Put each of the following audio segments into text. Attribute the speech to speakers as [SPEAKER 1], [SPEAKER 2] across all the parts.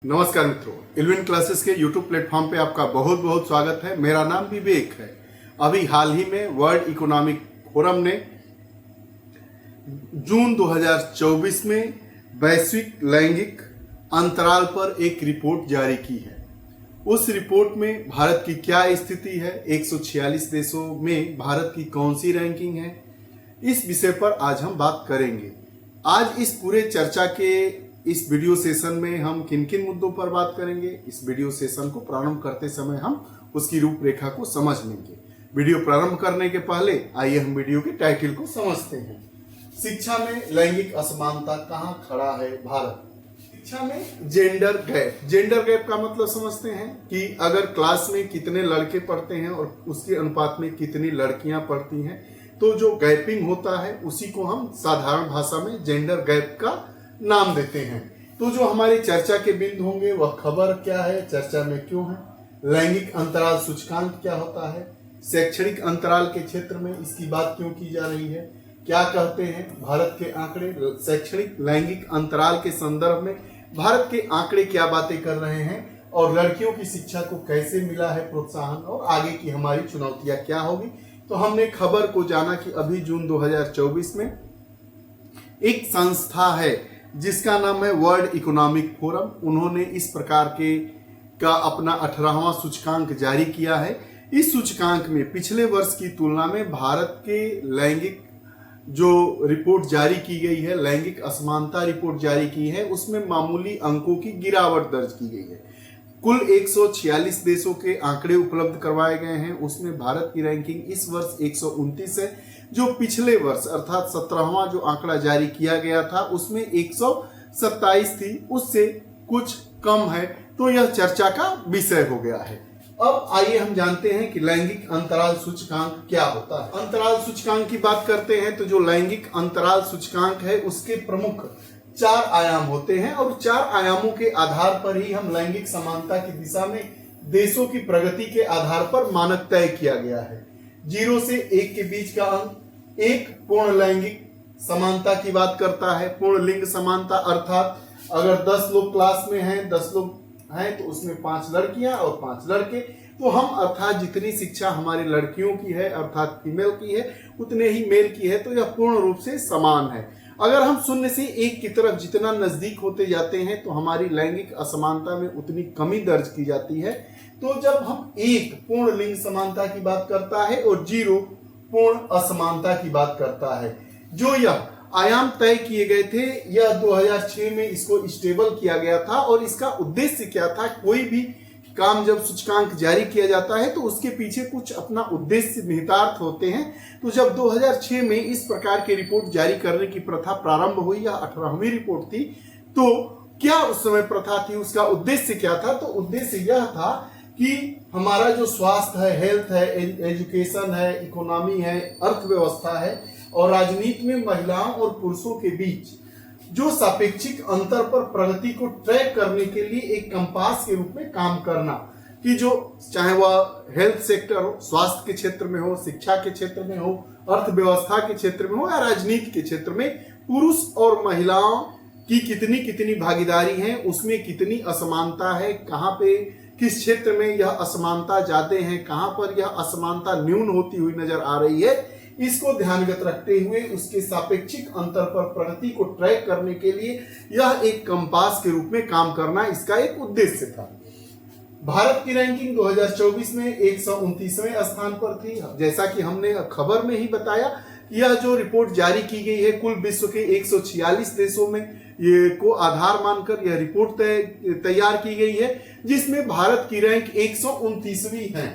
[SPEAKER 1] नमस्कार मित्रों, इल्विन क्लासेस के यूट्यूब प्लेटफॉर्म पे आपका बहुत बहुत स्वागत है। मेरा नाम विवेक है। अभी हाल ही में वर्ल्ड इकोनॉमिक फोरम ने जून 2024 में वैश्विक लैंगिक अंतराल पर एक रिपोर्ट जारी की है। उस रिपोर्ट में भारत की क्या स्थिति है, 146 देशों में भारत की कौन सी रैंकिंग है, इस विषय पर आज हम बात करेंगे। आज इस पूरे चर्चा के इस वीडियो सेशन में हम किन किन मुद्दों पर बात करेंगे, इस वीडियो सेशन को प्रारंभ करते समय हम उसकी रूपरेखा को समझ लेंगे। वीडियो प्रारंभ करने के पहले आइए हम वीडियो के टाइटल को समझते हैं। शिक्षा में लैंगिक असमानता कहाँ खड़ा है भारत। शिक्षा में जेंडर गैप। जेंडर गैप का मतलब समझते हैं कि अगर क्लास में कितने लड़के पढ़ते हैं और उसके अनुपात में कितनी लड़कियां पढ़ती हैं, तो जो गैपिंग होता है उसी को हम साधारण भाषा में जेंडर गैप का नाम देते हैं। तो जो हमारी चर्चा के बिंदु होंगे वह खबर क्या है, चर्चा में क्यों है, लैंगिक अंतराल सूचकांक क्या होता है, शैक्षणिक अंतराल के क्षेत्र में इसकी बात क्यों की जा रही है, क्या कहते हैं भारत के आंकड़े, शैक्षणिक लैंगिक अंतराल के संदर्भ में भारत के आंकड़े क्या बातें कर रहे हैं, और लड़कियों की शिक्षा को कैसे मिला है प्रोत्साहन, और आगे की हमारी चुनौतियां क्या होगी। तो हमने खबर को जाना कि अभी जून 2024 में एक संस्था है जिसका नाम है वर्ल्ड इकोनॉमिक फोरम। उन्होंने इस प्रकार का अपना 18वां सूचकांक जारी किया है। इस सूचकांक में पिछले वर्ष की तुलना में भारत के लैंगिक जो रिपोर्ट जारी की गई है, लैंगिक असमानता रिपोर्ट जारी की है, उसमें मामूली अंकों की गिरावट दर्ज की गई है। कुल 146 देशों के आंकड़े उपलब्ध करवाए गए हैं। उसमें भारत की रैंकिंग इस वर्ष 129 है, जो पिछले वर्ष अर्थात 17वां जो आंकड़ा जारी किया गया था उसमें 127 थी, उससे कुछ कम है। तो यह चर्चा का विषय हो गया है। अब आइए हम जानते हैं कि लैंगिक अंतराल सूचकांक क्या होता है। अंतराल सूचकांक की बात करते हैं तो जो लैंगिक अंतराल सूचकांक है उसके प्रमुख 4 आयाम होते हैं, और 4 आयामों के आधार पर ही हम लैंगिक समानता की दिशा में देशों की प्रगति के आधार पर मानक तय किया गया है। 0 से 1 के बीच का अंक 1 पूर्ण लैंगिक समानता की बात करता है। पूर्ण लिंग समानता अर्थात अगर 10 लोग क्लास में हैं, 10 लोग हैं तो उसमें 5 लड़कियां और 5 लड़के, तो हम अर्थात जितनी शिक्षा हमारी लड़कियों की है अर्थात फीमेल की है उतने ही मेल की है, तो यह पूर्ण रूप से समान है। अगर हम 0 से 1 की तरफ जितना नजदीक होते जाते हैं तो हमारी लैंगिक असमानता में उतनी कमी दर्ज की जाती है। तो जब हम 1 पूर्ण लिंग समानता की बात करता है और 0 पूर्ण असमानता की बात करता है, जो यह आयाम तय किए गए थे, यह 2006 में इसको स्टेबल किया गया था। और इसका उद्देश्य क्या था, कोई भी काम जब सूचकांक जारी किया जाता है तो उसके पीछे कुछ अपना उद्देश्य निहितार्थ होते हैं। तो जब 2006 में इस प्रकार की रिपोर्ट जारी करने की प्रथा प्रारंभ हुई, यह 18वीं रिपोर्ट थी, तो क्या उस समय प्रथा थी, उसका उद्देश्य क्या था। तो उद्देश्य यह था कि हमारा जो स्वास्थ्य है, हेल्थ है, एजुकेशन है, इकोनॉमी है, अर्थव्यवस्था है, और राजनीति में महिलाओं और पुरुषों के बीच जो सापेक्षिक अंतर पर प्रगति को ट्रैक करने के लिए एक कंपास के रूप में काम करना, कि जो चाहे वह हेल्थ सेक्टर हो, स्वास्थ्य के क्षेत्र में हो, शिक्षा के क्षेत्र में हो, अर्थव्यवस्था के क्षेत्र में हो, या राजनीति के क्षेत्र में पुरुष और महिलाओं की कितनी कितनी भागीदारी है, उसमें कितनी असमानता है, कहाँ पे किस क्षेत्र में यह असमानता ज्यादा है, कहाँ पर यह असमानता न्यून होती हुई नजर आ रही है, इसको ध्यानगत रखते हुए उसके सापेक्षिक अंतर पर प्रगति को ट्रैक करने के लिए यह एक कंपास के रूप में काम करना इसका एक उद्देश्य था। भारत की रैंकिंग 2024 में 129वें स्थान पर थी। जैसा कि हमने खबर में ही बताया, यह जो रिपोर्ट जारी की गई है कुल विश्व के 146 देशों में ये को आधार मानकर यह रिपोर्ट तैयार की गई है, जिसमें भारत की रैंक 129वीं है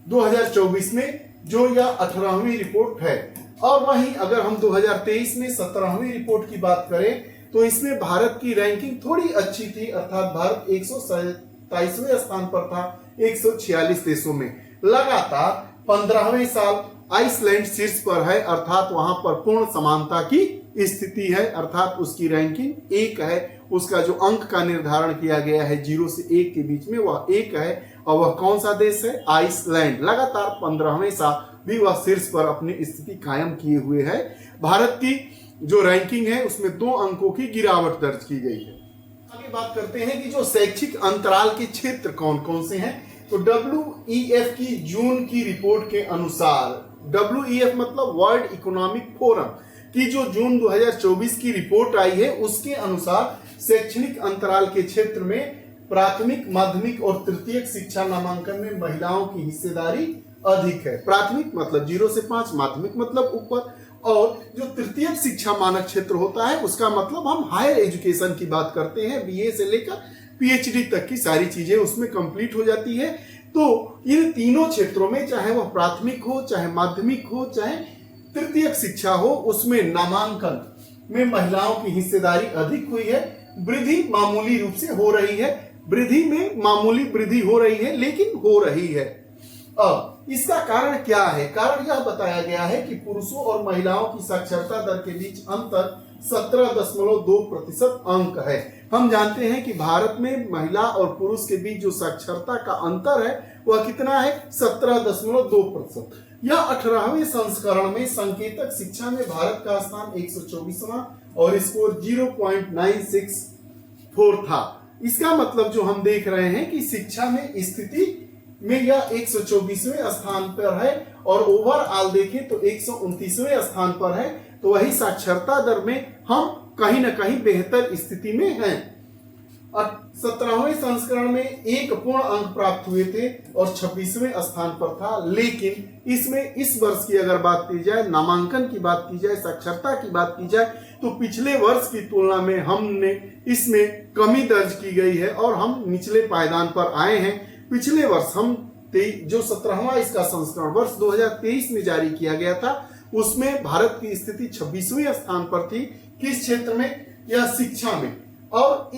[SPEAKER 1] 2024 में, जो यह 18वीं रिपोर्ट है। और वहीं अगर हम 2023 में 17वीं रिपोर्ट की बात करें तो इसमें भारत की रैंकिंग थोड़ी अच्छी थी, अर्थात भारत 127वें स्थान पर था 146 देशों में। लगातार 15वें साल आइसलैंड शीर्ष पर है, अर्थात वहां पर पूर्ण समानता की स्थिति है, अर्थात उसकी रैंकिंग 1 है। उसका जो अंक का निर्धारण किया गया है 0 से 1 के बीच में, वह 1 है। और वह कौन सा देश है, आइसलैंड। लगातार 15वें साल भी वह शीर्ष पर अपनी स्थिति कायम किए हुए है। भारत की जो रैंकिंग है उसमें 2 अंकों की गिरावट दर्ज की गई है। आगे बात करते हैं कि जो शैक्षिक अंतराल के क्षेत्र कौन कौन से हैं। तो WEF की जून की रिपोर्ट के अनुसार, WEF मतलब वर्ल्ड इकोनॉमिक फोरम की जो जून 2024 की रिपोर्ट आई है, उसके अनुसार शैक्षणिक अंतराल के क्षेत्र में प्राथमिक, माध्यमिक और तृतीयक शिक्षा नामांकन में महिलाओं की हिस्सेदारी अधिक है। प्राथमिक मतलब 0 से 5, माध्यमिक मतलब ऊपर, और जो तृतीयक शिक्षा मानक क्षेत्र होता है उसका मतलब हम हायर एजुकेशन की बात करते हैं, BA से लेकर PhD तक की सारी चीजें उसमें कंप्लीट हो जाती है। तो इन तीनों क्षेत्रों में, चाहे वह प्राथमिक हो, चाहे माध्यमिक हो, चाहे तृतीयक शिक्षा हो, उसमें नामांकन में महिलाओं की हिस्सेदारी अधिक हुई है। वृद्धि मामूली रूप से हो रही है, वृद्धि में मामूली वृद्धि हो रही है, लेकिन हो रही है। अब इसका कारण क्या है? कारण यह बताया गया है कि पुरुषों और महिलाओं की साक्षरता दर के बीच अंतर 17.2% अंक है। हम जानते हैं कि भारत में महिला और पुरुष के बीच जो साक्षरता का अंतर है वह कितना है? 17.2%। यह 18वें संस्करण में संकेतक शिक्षा में भारत का स्थान 124वां और स्कोर 0.964 था। इसका मतलब जो हम देख रहे हैं कि शिक्षा में स्थिति में यह 124वें स्थान पर है, और ओवरऑल देखें तो 129वें स्थान पर है। तो वही साक्षरता दर में हम कहीं ना कहीं बेहतर स्थिति में हैं। 17वें संस्करण में 1 पूर्ण अंक प्राप्त हुए थे और 26वें स्थान पर था। लेकिन इसमें इस वर्ष की अगर बात की जाए, नामांकन की बात की जाए, साक्षरता की बात की जाए, तो पिछले वर्ष की तुलना में हमने इसमें कमी दर्ज की गई है और हम निचले पायदान पर आए हैं। पिछले वर्ष हम जो 17वां इसका संस्करण वर्ष 2023 में जारी किया गया था, उसमें भारत की स्थिति 26वें स्थान पर थी। किस क्षेत्र में? यह शिक्षा में, और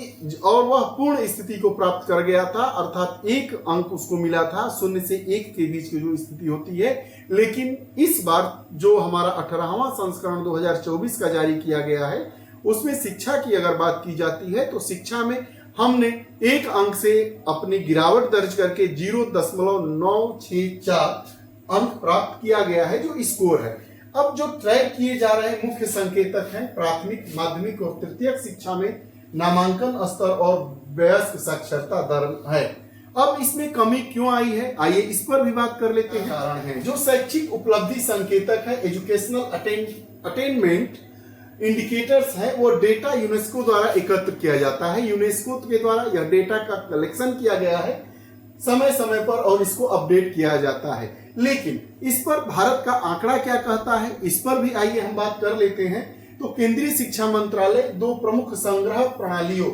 [SPEAKER 1] वह पूर्ण स्थिति को प्राप्त कर गया था, अर्थात 1 अंक उसको मिला था। 0 से 1 के बीच की जो स्थिति होती है। लेकिन इस बार जो हमारा 18वां संस्करण 2024 का जारी किया गया है, उसमें शिक्षा की अगर बात की जाती है तो शिक्षा में हमने 1 अंक से अपनी गिरावट दर्ज करके 0.964 अंक प्राप्त किया गया है, जो स्कोर है। अब जो ट्रैक किए जा रहे मुख्य संकेतक हैं प्राथमिक, माध्यमिक और तृतीयक शिक्षा में नामांकन स्तर और वयस्क साक्षरता दर है। अब इसमें कमी क्यों आई है, आइए इस पर भी बात कर लेते हैं। कारण है जो शैक्षिक उपलब्धि संकेतक है, एजुकेशनल अटेनमेंट इंडिकेटर्स है, वो डेटा यूनेस्को द्वारा एकत्र किया जाता है। यूनेस्को के द्वारा यह डेटा का कलेक्शन किया गया है समय समय पर और इसको अपडेट किया जाता है। लेकिन इस पर भारत का आंकड़ा क्या कहता है, इस पर भी आइए हम बात कर लेते हैं। तो केंद्रीय शिक्षा मंत्रालय 2 प्रमुख संग्रह प्रणालियों,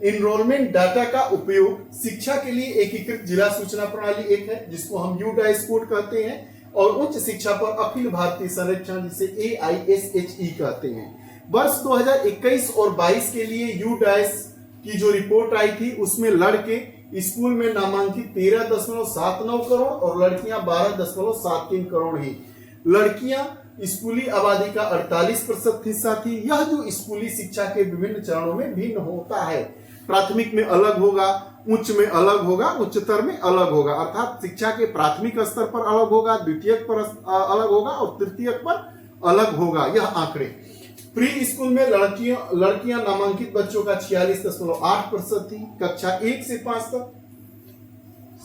[SPEAKER 1] एनरोलमेंट डाटा का उपयोग शिक्षा के लिए एकीकृत जिला सूचना प्रणाली एक है, जिसको हम UDAIS कोड कहते हैं, और उच्च शिक्षा पर अखिल भारतीय संरक्षण, जिसे AISHE कहते हैं। वर्ष 2021 और 22 के लिए UDAIS की जो रिपोर्ट आई थी, उसमें लड़के स्कूल में नामांकित 13.79 करोड़ और लड़कियां 12.73 करोड़ ही। लड़कियां स्कूली आबादी का 48% हिस्सा थी। यह जो स्कूली शिक्षा के विभिन्न चरणों में भिन्न होता है, प्राथमिक में अलग होगा, उच्च में अलग होगा, उच्चतर में अलग होगा, अर्थात शिक्षा के प्राथमिक स्तर पर अलग होगा, द्वितीयक पर अलग होगा और तृतीयक पर अलग होगा। यह आंकड़े प्री स्कूल में लड़कियां नामांकित बच्चों का 46.8% थी। कक्षा 1 से 5 तक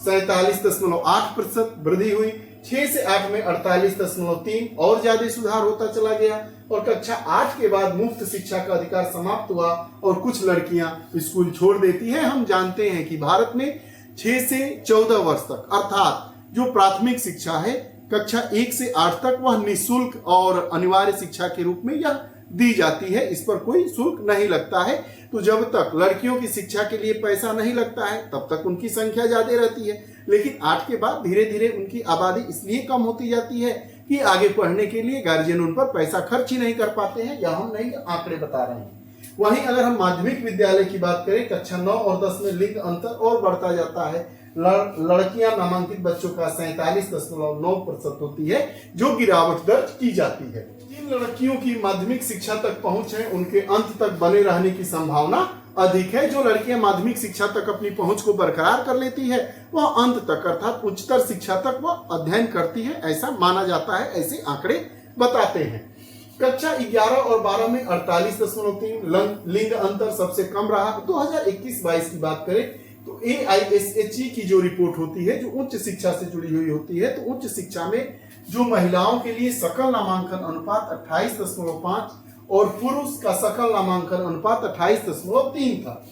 [SPEAKER 1] 47.8% वृद्धि हुई। 6 से 8 में 48.3 और ज्यादा सुधार होता चला गया, और कक्षा 8 के बाद मुफ्त शिक्षा का अधिकार समाप्त हुआ और कुछ लड़कियां स्कूल छोड़ देती हैं। हम जानते हैं कि भारत में 6 से 14 वर्ष तक, अर्थात जो प्राथमिक शिक्षा है कक्षा 1 से 8 तक, वह निःशुल्क और अनिवार्य शिक्षा के रूप में यह दी जाती है। इस पर कोई शुल्क नहीं लगता है। तो जब तक लड़कियों की शिक्षा के लिए पैसा नहीं लगता है, तब तक उनकी संख्या ज्यादा रहती है। लेकिन 8 के बाद धीरे धीरे उनकी आबादी इसलिए कम होती जाती है कि आगे पढ़ने के लिए गार्जियन उन पर पैसा खर्च ही नहीं कर पाते हैं, या हम नहीं आंकड़े बता रहे हैं। वहीं अगर हम माध्यमिक विद्यालय की बात करें, कक्षा 9 और 10 में लिंग अंतर और बढ़ता जाता है। लड़कियां नामांकित बच्चों का 47.9% होती है, जो गिरावट दर्ज की जाती है। जिन लड़कियों की माध्यमिक शिक्षा तक पहुंच है, उनके अंत तक बने रहने की संभावना अधिक है। जो लड़कियां माध्यमिक शिक्षा तक अपनी पहुंच को बरकरार कर लेती है, वह अंत तक अर्थात उच्चतर शिक्षा तक वह अध्ययन करती है, ऐसा माना जाता है, ऐसे आंकड़े बताते हैं। कक्षा 11 और 12 में 48.3 लिंग अंतर सबसे कम रहा। 2021-22 की बात करें तो AISHE की जो रिपोर्ट होती है, जो उच्च शिक्षा से जुड़ी हुई होती है, तो उच्च शिक्षा में जो महिलाओं के लिए सकल नामांकन अनुपात 28.5 और पुरुष का सकल नामांकन अनुपात 28.3 था।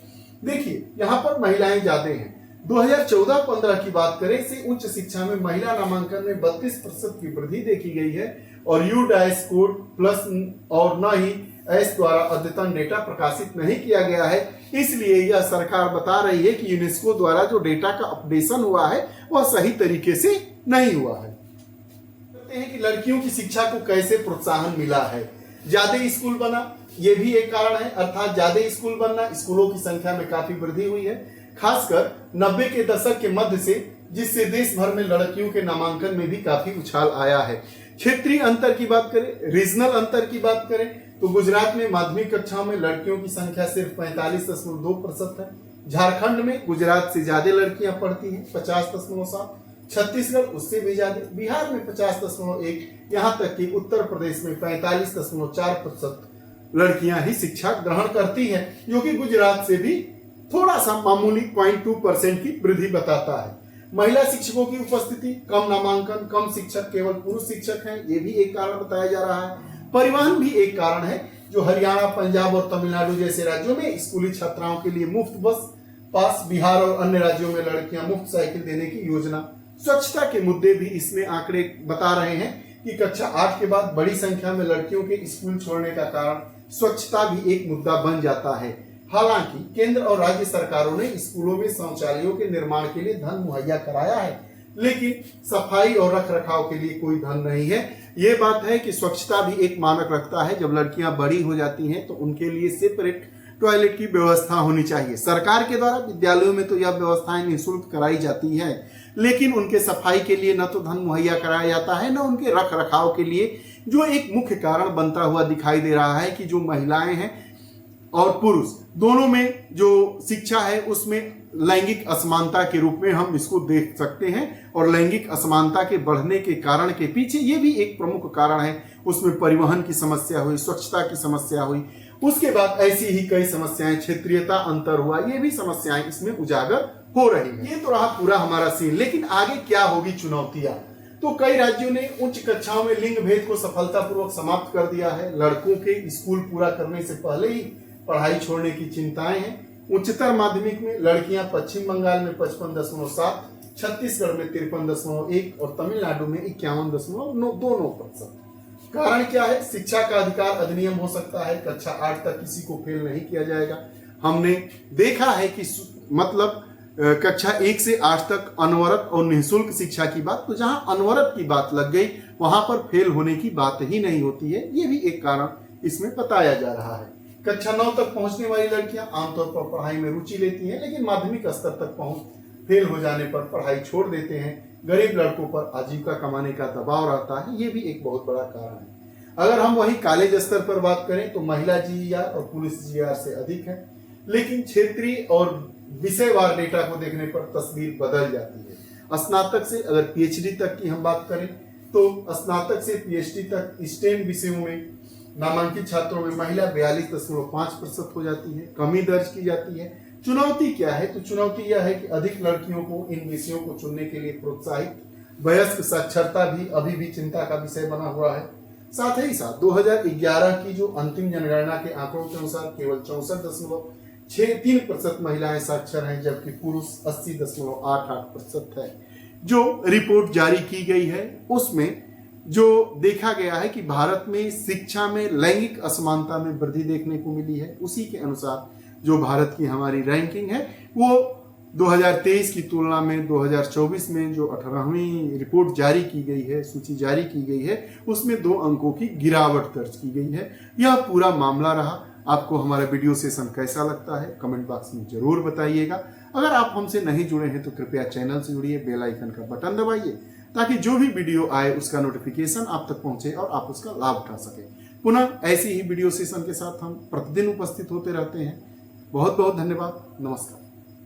[SPEAKER 1] देखिए यहाँ पर महिलाएं ज्यादा हैं। 2014-15 की बात करें से उच्च शिक्षा में महिला नामांकन में 32% की वृद्धि देखी गई है और UDAIS कोड प्लस और न ही एस द्वारा अद्यतन डेटा प्रकाशित नहीं किया गया है। इसलिए यह सरकार बता रही है कि यूनेस्को द्वारा जो डेटा का अपडेशन हुआ है वह सही तरीके से नहीं हुआ है। कहते हैं कि लड़कियों की शिक्षा को कैसे प्रोत्साहन मिला है। ज्यादा स्कूल बना, यह भी एक कारण है, अर्थात ज्यादा स्कूल बनना, स्कूलों की संख्या में काफी वृद्धि हुई है, खासकर 90 के दशक के मध्य से, जिससे देश भर में लड़कियों के नामांकन में भी काफी उछाल आया है। क्षेत्रीय अंतर की बात करें, रीजनल अंतर की बात करें तो गुजरात में माध्यमिक कक्षाओं में लड़कियों की संख्या सिर्फ 45.2% है। झारखंड में गुजरात से ज्यादा लड़कियां पढ़ती हैं 50.7, छत्तीसगढ़ उससे भी ज्यादा, बिहार में 50.1, यहाँ तक कि उत्तर प्रदेश में 45.4% लड़कियां ही शिक्षा ग्रहण करती हैं, जो कि गुजरात से भी थोड़ा सा मामूली 0.2% की वृद्धि बताता है। महिला शिक्षकों की उपस्थिति, कम नामांकन, कम शिक्षक, केवल पुरुष शिक्षक हैं, ये भी एक कारण बताया जा रहा है। परिवहन भी एक कारण है, जो हरियाणा, पंजाब और तमिलनाडु जैसे राज्यों में स्कूली छात्राओं के लिए मुफ्त बस पास, बिहार और अन्य राज्यों में लड़कियां मुफ्त साइकिल देने की योजना। स्वच्छता के मुद्दे भी इसमें आंकड़े बता रहे हैं कि कक्षा 8 के बाद बड़ी संख्या में लड़कियों के स्कूल छोड़ने का कारण स्वच्छता भी एक मुद्दा बन जाता है। हालांकि केंद्र और राज्य सरकारों ने स्कूलों में शौचालयों के निर्माण के लिए धन मुहैया कराया है, लेकिन सफाई और रखरखाव के लिए कोई धन नहीं है। ये बात है कि स्वच्छता भी एक मानक रखता है। जब लड़कियां बड़ी हो जाती हैं तो उनके लिए सेपरेट टॉयलेट की व्यवस्था होनी चाहिए। सरकार के द्वारा विद्यालयों में तो यह व्यवस्थाएं निःशुल्क कराई जाती है, लेकिन उनके सफाई के लिए न तो धन मुहैया कराया जाता है, न उनके रख रखाव के लिए, जो एक मुख्य कारण बनता हुआ दिखाई दे रहा है कि जो महिलाएं हैं और पुरुष दोनों में जो शिक्षा है उसमें लैंगिक असमानता के रूप में हम इसको देख सकते हैं। और लैंगिक असमानता के बढ़ने के कारण के पीछे ये भी एक प्रमुख कारण है। उसमें परिवहन की समस्या हुई, स्वच्छता की समस्या हुई, उसके बाद ऐसी ही कई समस्याएं, क्षेत्रीयता अंतर हुआ, ये भी समस्याएं इसमें उजागर हो रही है। ये तो रहा पूरा हमारा सीन, लेकिन आगे क्या होगी चुनौतियां। तो कई राज्यों ने उच्च कक्षाओं में लिंग भेद को सफलतापूर्वक समाप्त कर दिया है। लड़कों के स्कूल पूरा करने से पहले ही पढ़ाई छोड़ने की चिंताएं हैं। उच्चतर माध्यमिक में लड़कियां पश्चिम बंगाल में 55.7, छत्तीसगढ़ में 53.1 और तमिलनाडु में 51.29%। कारण क्या है? शिक्षा का अधिकार अधिनियम हो सकता है, कक्षा 8 तक किसी को फेल नहीं किया जाएगा। हमने देखा है कि मतलब कक्षा 1 से 8 तक अनवरत और निःशुल्क शिक्षा की बात, तो जहां अनवरत की बात लग गई वहां पर फेल होने की बात ही नहीं होती है। ये भी एक कारण इसमें बताया जा रहा है। कक्षा 9 तक पहुंचने वाली लड़कियां आमतौर पर पढ़ाई में रुचि लेती हैं, लेकिन माध्यमिक स्तर तक पहुंच फेल हो जाने पर पढ़ाई छोड़ देते हैं। गरीब लड़कों पर आजीविका कमाने का दबाव रहता है, ये भी एक बहुत बड़ा कारण है। अगर हम वही कॉलेज स्तर पर बात करें तो महिला GER और पुरुष GER से अधिक है, लेकिन क्षेत्रीय और विषयवार डेटा को देखने पर तस्वीर बदल जाती है। स्नातक से अगर PhD तक की हम बात करें तो स्नातक से PhD तक STEM विषयों में नामांकित छात्रों में महिला 42.5% हो जाती है, कमी दर्ज की जाती है। चुनौती क्या है? तो चुनौती यह है कि अधिक लड़कियों को इन विषयों को चुनने के लिए प्रोत्साहित, वयस्क साक्षरता भी अभी भी चिंता का विषय बना हुआ है। साथ ही साथ 2011 की जो अंतिम जनगणना के आंकड़ों के अनुसार केवल 64.63% महिलाएं साक्षर हैं, जबकि पुरुष 80.88% है। जो रिपोर्ट जारी की गई है उसमें जो देखा गया है कि भारत में शिक्षा में लैंगिक असमानता में वृद्धि देखने को मिली है। उसी के अनुसार जो भारत की हमारी रैंकिंग है वो 2023 की तुलना में 2024 में जो 18वीं रिपोर्ट जारी की गई है, सूची जारी की गई है, उसमें 2 अंकों की गिरावट दर्ज की गई है। यह पूरा मामला रहा। आपको हमारा वीडियो सेशन कैसा लगता है कमेंट बॉक्स में जरूर बताइएगा। अगर आप हमसे नहीं जुड़े हैं तो कृपया चैनल से जुड़िए, बेल आइकन का बटन दबाइए ताकि जो भी वीडियो आए उसका नोटिफिकेशन आप तक पहुंचे और आप उसका लाभ उठा सके। पुनः ऐसी ही वीडियो सेशन के साथ हम प्रतिदिन उपस्थित होते रहते हैं। बहुत बहुत धन्यवाद। नमस्कार।